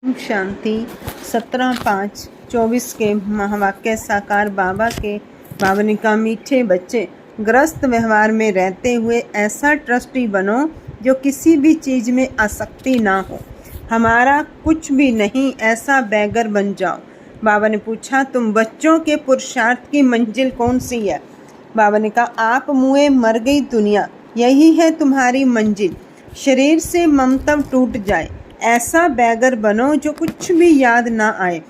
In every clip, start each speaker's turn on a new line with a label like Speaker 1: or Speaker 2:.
Speaker 1: ओम शांति 17/5/24 के महावाक्य साकार बाबा के भावनिका मीठे बच्चे, ग्रस्त व्यवहार में रहते हुए ऐसा ट्रस्टी बनो जो किसी भी चीज़ में आसक्ति ना हो। हमारा कुछ भी नहीं ऐसा बैगर बन जाओ। बाबा ने पूछा, तुम बच्चों के पुरुषार्थ की मंजिल कौन सी है? बाबा ने कहा, आप मुए मर गई दुनिया, यही है तुम्हारी मंजिल। शरीर से ममतव टूट जाए, ऐसा बैगर बनो जो कुछ भी याद ना आए।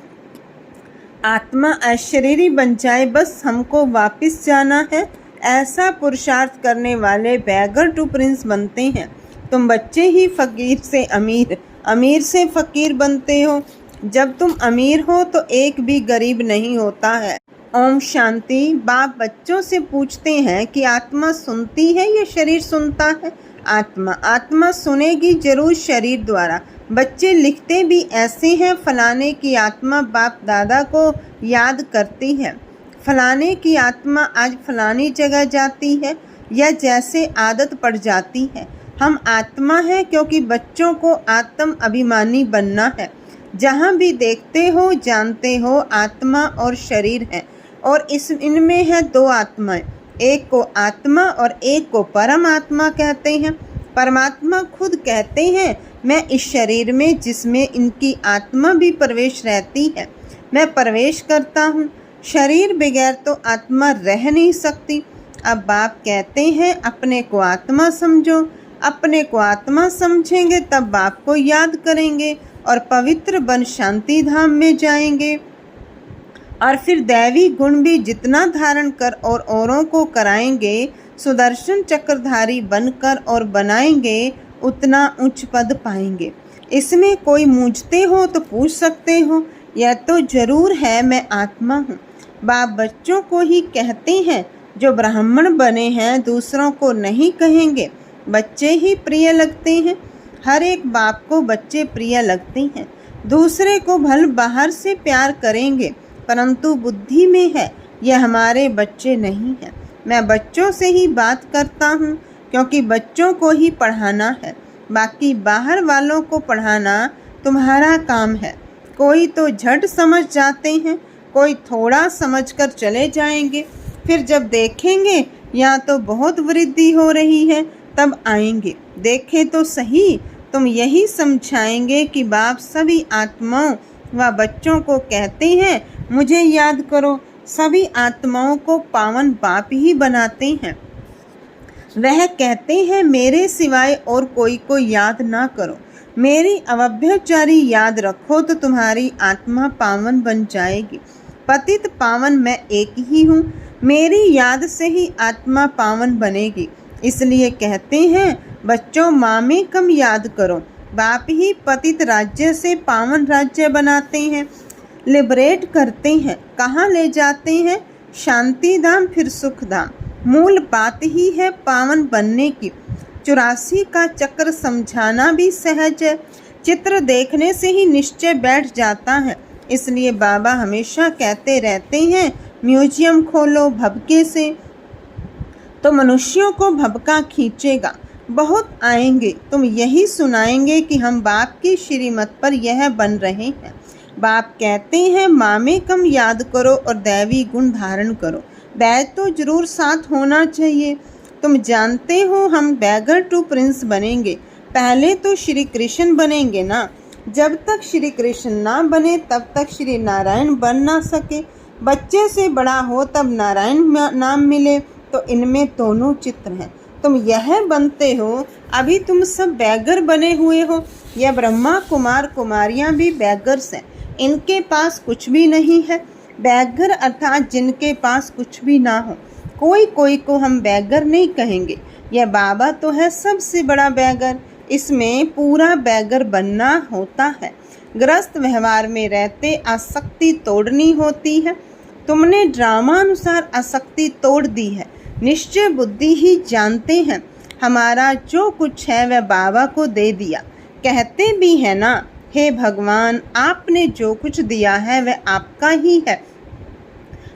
Speaker 1: आत्मा अशरीरी बन जाए, बस हमको वापस जाना है। ऐसा पुरुषार्थ करने वाले बैगर टू प्रिंस बनते हैं। तुम बच्चे ही फकीर से अमीर, अमीर से फकीर बनते हो। जब तुम अमीर हो तो एक भी गरीब नहीं होता है। ओम शांति। बाप बच्चों से पूछते हैं कि आत्मा सुनती है या शरीर सुनता है? आत्मा सुनेगी जरूर शरीर द्वारा। बच्चे लिखते भी ऐसे हैं, फलाने की आत्मा बाप दादा को याद करती है, फलाने की आत्मा आज फलानी जगह जाती है, या जैसे आदत पड़ जाती है। हम आत्मा हैं क्योंकि बच्चों को आत्म अभिमानी बनना है। जहाँ भी देखते हो जानते हो आत्मा और शरीर है, और इनमें है दो आत्माएं, एक को आत्मा और एक को परम आत्मा कहते हैं। परमात्मा खुद कहते हैं, मैं इस शरीर में जिसमें इनकी आत्मा भी प्रवेश रहती है, मैं प्रवेश करता हूँ। शरीर बगैर तो आत्मा रह नहीं सकती। अब बाप कहते हैं, अपने को आत्मा समझो। अपने को आत्मा समझेंगे तब बाप को याद करेंगे और पवित्र बन शांति धाम में जाएंगे। और फिर दैवी गुण भी जितना धारण कर और औरों को कराएंगे, सुदर्शन चक्रधारी बनकर और बनाएंगे, उतना उच्च पद पाएंगे। इसमें कोई मूझते हो तो पूछ सकते हो, यह तो जरूर है मैं आत्मा हूँ। बाप बच्चों को ही कहते हैं, जो ब्राह्मण बने हैं दूसरों को नहीं कहेंगे। बच्चे ही प्रिय लगते हैं, हर एक बाप को बच्चे प्रिय लगते हैं। दूसरे को भल बाहर से प्यार करेंगे, परंतु बुद्धि में है यह हमारे बच्चे नहीं हैं। मैं बच्चों से ही बात करता हूँ क्योंकि बच्चों को ही पढ़ाना है। बाकी बाहर वालों को पढ़ाना तुम्हारा काम है। कोई तो झट समझ जाते हैं, कोई थोड़ा समझकर चले जाएंगे। फिर जब देखेंगे यहाँ तो बहुत वृद्धि हो रही है तब आएंगे। देखें तो सही, तुम यही समझाएंगे कि बाप सभी आत्माओं व बच्चों को कहते हैं, मुझे याद करो। सभी आत्माओं को पावन बाप ही बनाते हैं। वह कहते हैं, मेरे सिवाय और कोई को याद ना करो, मेरी अव्यभिचारी याद रखो तो तुम्हारी आत्मा पावन बन जाएगी। पतित पावन मैं एक ही हूँ, मेरी याद से ही आत्मा पावन बनेगी। इसलिए कहते हैं, बच्चों माँ में कम याद करो। बाप ही पतित राज्य से पावन राज्य बनाते हैं, लिबरेट करते हैं। कहाँ ले जाते हैं? शांति धाम फिर सुख धाम। मूल बात ही है पावन बनने की। 84 का चक्र समझाना भी सहज है, चित्र देखने से ही निश्चय बैठ जाता है। इसलिए बाबा हमेशा कहते रहते हैं, म्यूजियम खोलो भबके से तो मनुष्यों को भबका खींचेगा। बहुत आएंगे, तुम यही सुनाएंगे कि हम बाप की श्रीमत पर यह बन रहे हैं। बाप कहते हैं, माँ में कम याद करो और दैवी गुण धारण करो। बैग तो जरूर साथ होना चाहिए। तुम जानते हो हम बैगर टू प्रिंस बनेंगे। पहले तो श्री कृष्ण बनेंगे ना। जब तक श्री कृष्ण ना बने तब तक श्री नारायण बन ना सके। बच्चे से बड़ा हो तब नारायण नाम मिले, तो इनमें दोनों चित्र हैं। तुम यह बनते हो, अभी तुम सब बैगर बने हुए हो। यह ब्रह्मा कुमार कुमारियाँ भी बैगर्स हैं, इनके पास कुछ भी नहीं है। बैगर अर्थात जिनके पास कुछ भी ना हो। कोई को हम बैगर नहीं कहेंगे। यह बाबा तो है सबसे बड़ा बैगर, इसमें पूरा बैगर बनना होता है। ग्रस्त व्यवहार में रहते आसक्ति तोड़नी होती है। तुमने ड्रामा अनुसार आसक्ति तोड़ दी है। निश्चय बुद्धि ही जानते हैं, हमारा जो कुछ है वह बाबा को दे दिया। कहते भी है ना, हे भगवान, आपने जो कुछ दिया है वह आपका ही है,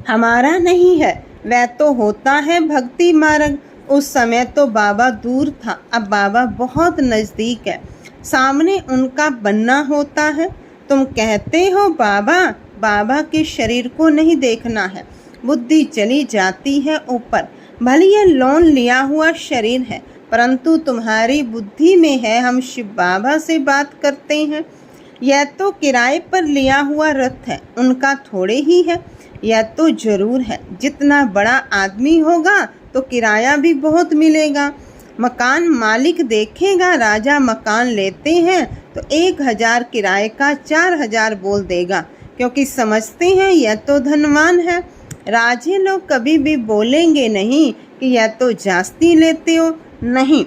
Speaker 1: हमारा नहीं है। वह तो होता है भक्ति मार्ग। उस समय तो बाबा दूर था, अब बाबा बहुत नज़दीक है। सामने उनका बनना होता है। तुम कहते हो बाबा, बाबा के शरीर को नहीं देखना है, बुद्धि चली जाती है ऊपर। भले यह लोन लिया हुआ शरीर है, परंतु तुम्हारी बुद्धि में है हम शिव बाबा से बात करते हैं। यह तो किराए पर लिया हुआ रथ है, उनका थोड़े ही है। यह तो जरूर है, जितना बड़ा आदमी होगा तो किराया भी बहुत मिलेगा। मकान मालिक देखेगा राजा मकान लेते हैं तो 1000 किराए का 4000 बोल देगा, क्योंकि समझते हैं यह तो धनवान है। राजे लोग कभी भी बोलेंगे नहीं कि यह तो जास्ती लेते हो, नहीं।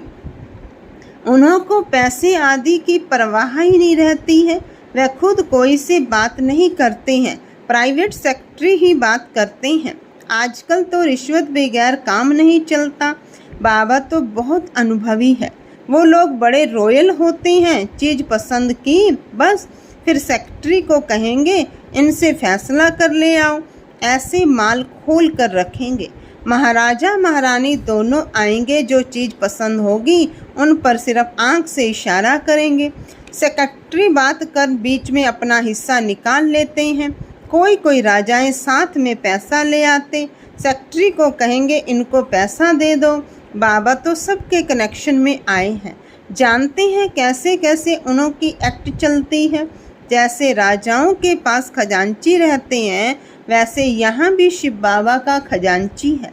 Speaker 1: उन्हों को पैसे आदि की परवाह ही नहीं रहती है। वह खुद कोई से बात नहीं करते हैं, प्राइवेट सेक्रेटरी ही बात करते हैं। आजकल तो रिश्वत बगैर काम नहीं चलता। बाबा तो बहुत अनुभवी है। वो लोग बड़े रॉयल होते हैं, चीज़ पसंद की बस फिर सेक्रेटरी को कहेंगे इनसे फैसला कर ले आओ, ऐसे माल खोल कर रखेंगे। महाराजा महारानी दोनों आएंगे, जो चीज़ पसंद होगी उन पर सिर्फ आंख से इशारा करेंगे। सेक्रेटरी बात कर बीच में अपना हिस्सा निकाल लेते हैं। कोई कोई राजाएं साथ में पैसा ले आते, सेक्रेटरी को कहेंगे इनको पैसा दे दो। बाबा तो सबके कनेक्शन में आए हैं, जानते हैं कैसे कैसे उन्हों की एक्ट चलती है। जैसे राजाओं के पास खजांची रहते हैं, वैसे यहाँ भी शिव बाबा का खजांची है।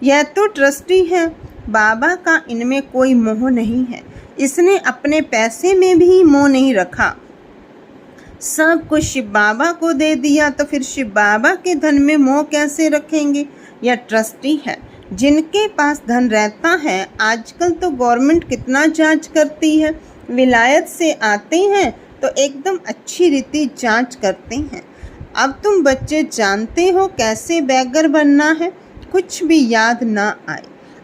Speaker 1: यह तो ट्रस्टी है, बाबा का इनमें कोई मोह नहीं है। इसने अपने पैसे में भी मोह नहीं रखा, सब कुछ शिव बाबा को दे दिया, तो फिर शिव बाबा के धन में मोह कैसे रखेंगे। यह ट्रस्टी है। जिनके पास धन रहता है, आजकल तो गवर्नमेंट कितना जांच करती है, विलायत से आते हैं तो एकदम अच्छी रीति जांच करते हैं। अब तुम बच्चे जानते हो कैसे बैगर बनना है, कुछ भी याद ना आए,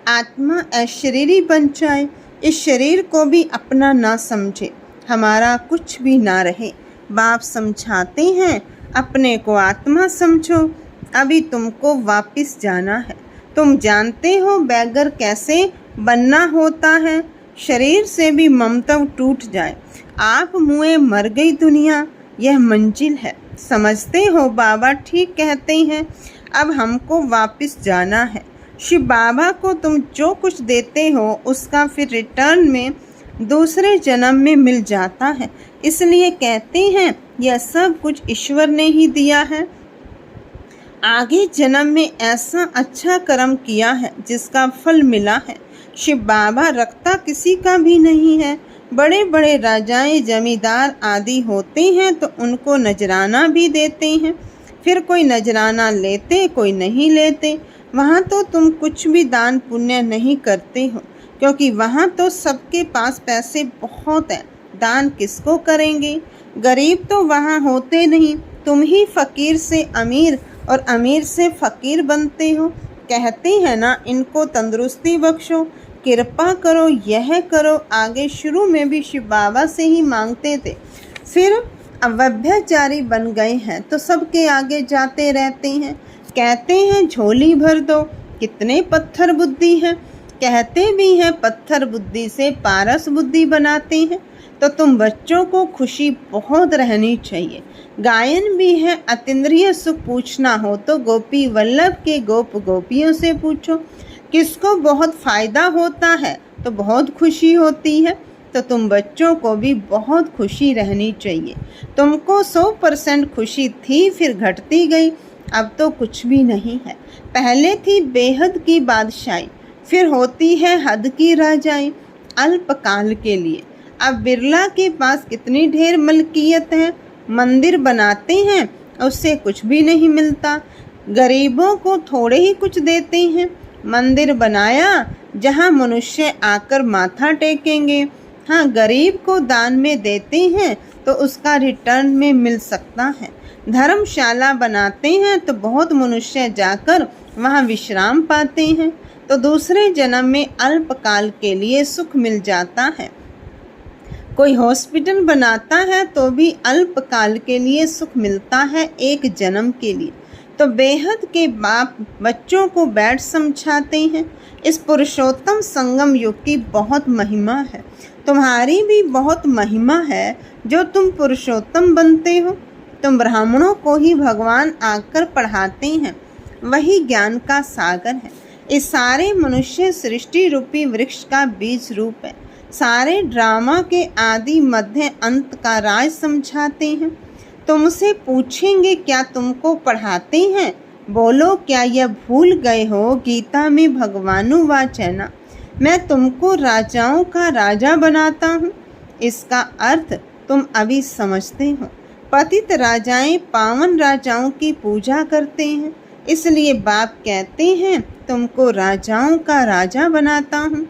Speaker 1: आत्मा अशरीरी बन जाए, इस शरीर को भी अपना ना समझे, हमारा कुछ भी ना रहे। बाप समझाते हैं अपने को आत्मा समझो, अभी तुमको वापस जाना है। तुम जानते हो बैगर कैसे बनना होता है, शरीर से भी ममता टूट जाए, आप मुए मर गई दुनिया, यह मंजिल है। समझते हो बाबा ठीक कहते हैं। अब हमको वापस जाना है। शिव बाबा को तुम जो कुछ देते हो उसका फिर रिटर्न में दूसरे जन्म में मिल जाता है। इसलिए कहते हैं यह सब कुछ ईश्वर ने ही दिया है। आगे जन्म में ऐसा अच्छा कर्म किया है जिसका फल मिला है। शिव बाबा रखता किसी का भी नहीं है। बड़े बड़े राजाएं जमींदार आदि होते हैं तो उनको नजराना भी देते हैं, फिर कोई नजराना लेते कोई नहीं लेते। वहाँ तो तुम कुछ भी दान पुण्य नहीं करते हो, क्योंकि वहाँ तो सबके पास पैसे बहुत हैं, दान किसको करेंगे। गरीब तो वहाँ होते नहीं, तुम ही फकीर से अमीर और अमीर से फकीर बनते हो। कहते हैं ना इनको तंदुरुस्ती बख्शो, कृपा करो, यह करो। आगे शुरू में भी शिव बाबा से ही मांगते थे, फिर अव्यभिचारी बन गए हैं तो सबके आगे जाते रहते हैं। कहते हैं झोली भर दो, कितने पत्थर बुद्धि हैं। कहते भी हैं पत्थर बुद्धि से पारस बुद्धि बनाते हैं। तो तुम बच्चों को खुशी बहुत रहनी चाहिए। गायन भी है, अतीन्द्रिय सुख पूछना हो तो गोपी वल्लभ के गोप गोपियों से पूछो। किसको बहुत फ़ायदा होता है तो बहुत खुशी होती है, तो तुम बच्चों को भी बहुत खुशी रहनी चाहिए। तुमको 100% खुशी थी, फिर घटती गई, अब तो कुछ भी नहीं है। पहले थी बेहद की बादशाही, फिर होती है हद की राजाई, अल्पकाल के लिए। अब बिरला के पास कितनी ढेर मलकियत है, मंदिर बनाते हैं उससे कुछ भी नहीं मिलता, गरीबों को थोड़े ही कुछ देते हैं। मंदिर बनाया जहाँ मनुष्य आकर माथा टेकेंगे, हाँ गरीब को दान में देते हैं तो उसका रिटर्न में मिल सकता है। धर्मशाला बनाते हैं तो बहुत मनुष्य जाकर वहाँ विश्राम पाते हैं, तो दूसरे जन्म में अल्पकाल के लिए सुख मिल जाता है। कोई हॉस्पिटल बनाता है तो भी अल्पकाल के लिए सुख मिलता है, एक जन्म के लिए। तो बेहद के बाप बच्चों को बैठ समझाते हैं। इस पुरुषोत्तम संगम युग की बहुत महिमा है। तुम्हारी भी बहुत महिमा है जो तुम पुरुषोत्तम बनते हो। तुम ब्राह्मणों को ही भगवान आकर पढ़ाते हैं, वही ज्ञान का सागर है। इस सारे मनुष्य सृष्टि रूपी वृक्ष का बीज रूप है। सारे ड्रामा के आदि मध्य अंत का राज समझाते हैं। तुमसे पूछेंगे क्या तुमको पढ़ाते हैं? बोलो क्या यह भूल गए हो गीता में भगवानुवाच है ना, मैं तुमको राजाओं का राजा बनाता हूँ। इसका अर्थ तुम अभी समझते हो। पतित राजाएं पावन राजाओं की पूजा करते हैं, इसलिए बाप कहते हैं तुमको राजाओं का राजा बनाता हूँ।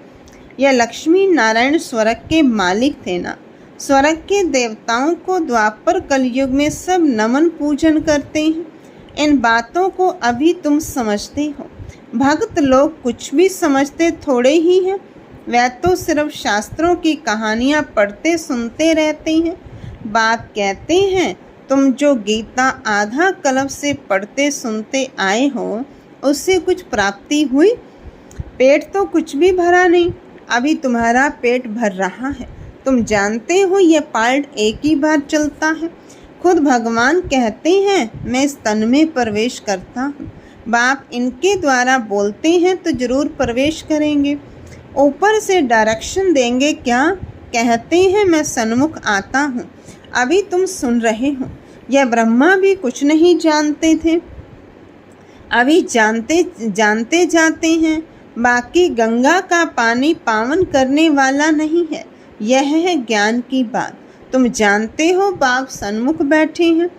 Speaker 1: यह लक्ष्मी नारायण स्वर्ग के मालिक थे ना। स्वर्ग के देवताओं को द्वापर कलयुग में सब नमन पूजन करते हैं। इन बातों को अभी तुम समझते हो। भक्त लोग कुछ भी समझते थोड़े ही हैं। वह तो सिर्फ शास्त्रों की कहानियाँ पढ़ते सुनते रहते हैं। बाप कहते हैं तुम जो गीता आधा कल्प से पढ़ते सुनते आए हो, उससे कुछ प्राप्ति हुई? पेट तो कुछ भी भरा नहीं, अभी तुम्हारा पेट भर रहा है। तुम जानते हो यह पार्ट एक ही बार चलता है। खुद भगवान कहते हैं मैं इस तन में प्रवेश करता हूँ। बाप इनके द्वारा बोलते हैं तो जरूर प्रवेश करेंगे। ऊपर से डायरेक्शन देंगे क्या? कहते हैं मैं सन्मुख आता हूँ। अभी तुम सुन रहे हो। यह ब्रह्मा भी कुछ नहीं जानते थे, अभी जानते जाते हैं। बाकी गंगा का पानी पावन करने वाला नहीं है, यह है ज्ञान की बात। तुम जानते हो बाप सन्मुख बैठे हैं।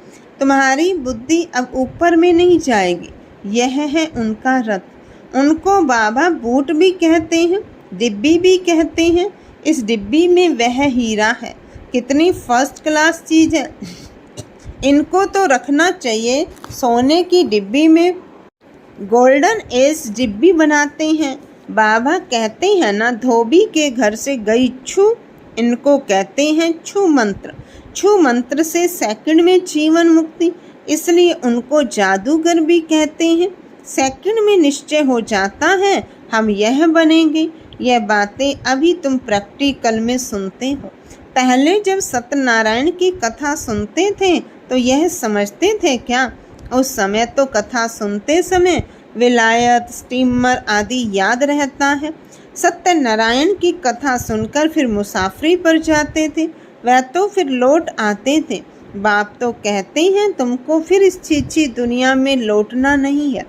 Speaker 1: तुम्हारी बुद्धि अब ऊपर में नहीं जाएगी, यह है उनका रथ। उनको बाबा बूट भी कहते हैं, डिब्बी भी कहते हैं। इस डिब्बी में वह हीरा है, कितनी फर्स्ट क्लास चीज़ है। इनको तो रखना चाहिए सोने की डिब्बी में। गोल्डन एज डिब्बी बनाते हैं। बाबा कहते हैं ना धोबी के घर से गई छू, इनको कहते हैं छू मंत्र। छू मंत्र से सेकंड में जीवन मुक्ति, इसलिए उनको जादूगर भी कहते हैं। सेकंड में निश्चय हो जाता है हम यह बनेंगे। यह बातें अभी तुम प्रैक्टिकल में सुनते हो। पहले जब सत्यनारायण की कथा सुनते थे तो यह समझते थे क्या? उस समय तो कथा सुनते समय विलायत, स्टीमर आदि याद रहता है। सत्यनारायण की कथा सुनकर फिर मुसाफरी पर जाते थे, वह तो फिर लौट आते थे। बाप तो कहते हैं तुमको फिर इस छीछी दुनिया में लौटना नहीं है।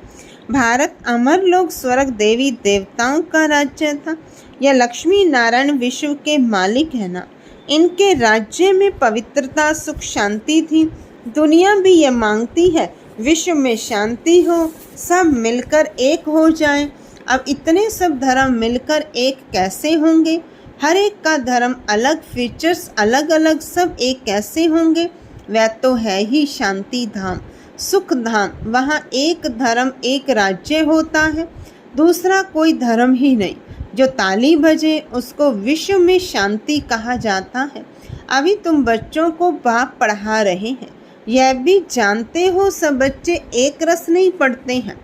Speaker 1: भारत अमर लोग स्वर्ग देवी देवताओं का राज्य था। यह लक्ष्मी नारायण विश्व के मालिक है ना। इनके राज्य में पवित्रता, सुख, शांति थी। दुनिया भी यह मांगती है विश्व में शांति हो, सब मिलकर एक हो जाए। अब इतने सब धर्म मिलकर एक कैसे होंगे? हर एक का धर्म अलग, फीचर्स अलग अलग, सब एक कैसे होंगे? वह तो है ही शांति धाम, सुख धाम। वहाँ एक धर्म एक राज्य होता है, दूसरा कोई धर्म ही नहीं। जो ताली बजे उसको विश्व में शांति कहा जाता है। अभी तुम बच्चों को बाप पढ़ा रहे हैं, यह भी जानते हो सब बच्चे एक रस नहीं पढ़ते हैं,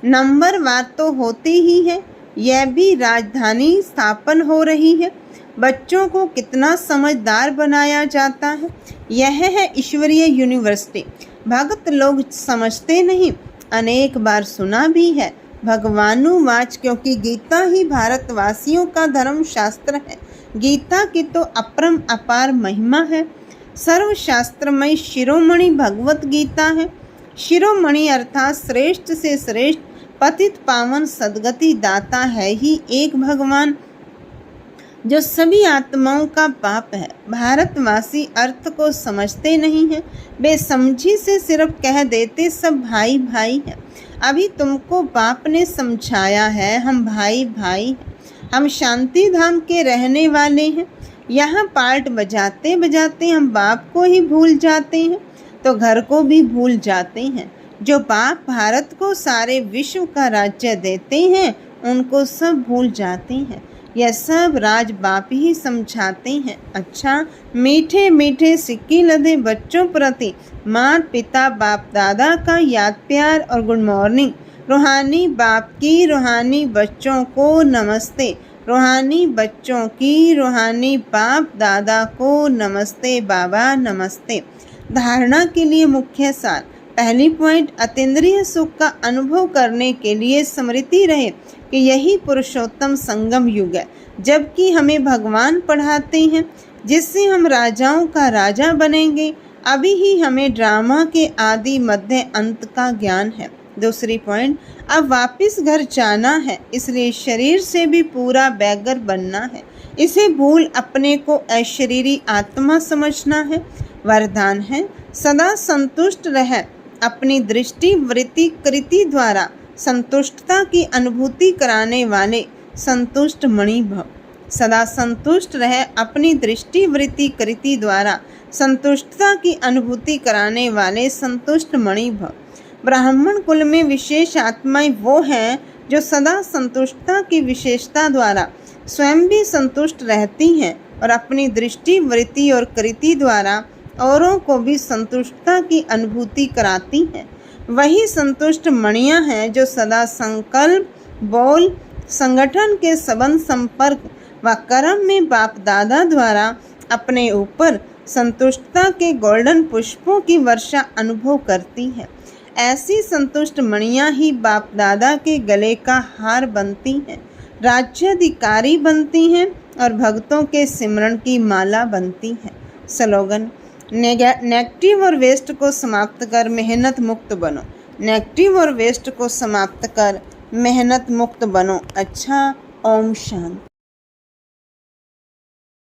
Speaker 1: नंबर वार तो होते ही है। यह भी राजधानी स्थापन हो रही है। बच्चों को कितना समझदार बनाया जाता है। यह है ईश्वरीय यूनिवर्सिटी। भक्त लोग समझते नहीं, अनेक बार सुना भी है भगवानुवाच, क्योंकि गीता ही भारतवासियों का धर्म शास्त्र है। गीता की तो अपरम अपार महिमा है। सर्वशास्त्रमय शिरोमणि भगवत गीता है। शिरोमणि अर्थात श्रेष्ठ से श्रेष्ठ, पतित पावन सदगति दाता है ही एक भगवान, जो सभी आत्माओं का बाप है। भारतवासी अर्थ को समझते नहीं हैं, बेसमझी से सिर्फ कह देते सब भाई भाई है। अभी तुमको बाप ने समझाया है हम भाई भाई हैं, हम शांति धाम के रहने वाले हैं। यहाँ पार्ट बजाते बजाते हम बाप को ही भूल जाते हैं तो घर को भी भूल जाते हैं। जो बाप भारत को सारे विश्व का राज्य देते हैं उनको सब भूल जाते हैं। यह सब राज बाप ही समझाते हैं। अच्छा, मीठे मीठे सिक्के लदे बच्चों प्रति माता पिता बाप दादा का याद प्यार और गुड मॉर्निंग। रूहानी बाप की रूहानी बच्चों को नमस्ते। रूहानी बच्चों की रूहानी बाप दादा को नमस्ते बाबा नमस्ते। धारणा के लिए मुख्य सार। पहली पॉइंट, अतीन्द्रिय सुख का अनुभव करने के लिए स्मृति रहे कि यही पुरुषोत्तम संगम युग है, जबकि हमें भगवान पढ़ाते हैं जिससे हम राजाओं का राजा बनेंगे। अभी ही हमें ड्रामा के आदि मध्य अंत का ज्ञान है। दूसरी पॉइंट, अब वापस घर जाना है, इसलिए शरीर से भी पूरा बैगर बनना है। इसे भूल अपने को अशरीरी आत्मा समझना है। वरदान है, सदा संतुष्ट रह, अपनी दृष्टि वृत्ति कृति द्वारा संतुष्टता की अनुभूति कराने वाले संतुष्ट मणि भव। सदा संतुष्ट रह, अपनी दृष्टि वृत्ति कृति द्वारा संतुष्टता की अनुभूति कराने वाले संतुष्ट मणि भव। ब्राह्मण कुल में विशेष आत्माएं वो हैं जो सदा संतुष्टता की विशेषता द्वारा स्वयं भी संतुष्ट रहती हैं और अपनी दृष्टि वृत्ति और कृति द्वारा औरों को भी संतुष्टता की अनुभूति कराती हैं। वही संतुष्ट मणियाँ हैं जो सदा संकल्प, बोल, संगठन के संबंध, संपर्क व कर्म में बाप दादा द्वारा अपने ऊपर संतुष्टता के गोल्डन पुष्पों की वर्षा अनुभव करती है। ऐसी संतुष्ट मणियाँ ही बाप दादा के गले का हार बनती हैं, राज्याधिकारी बनती हैं और भक्तों के सिमरण की माला बनती हैं। स्लोगन, नेगेटिव और वेस्ट को समाप्त कर मेहनत मुक्त बनो। नेगेटिव और वेस्ट को समाप्त कर मेहनत मुक्त बनो। अच्छा, ओम शांति।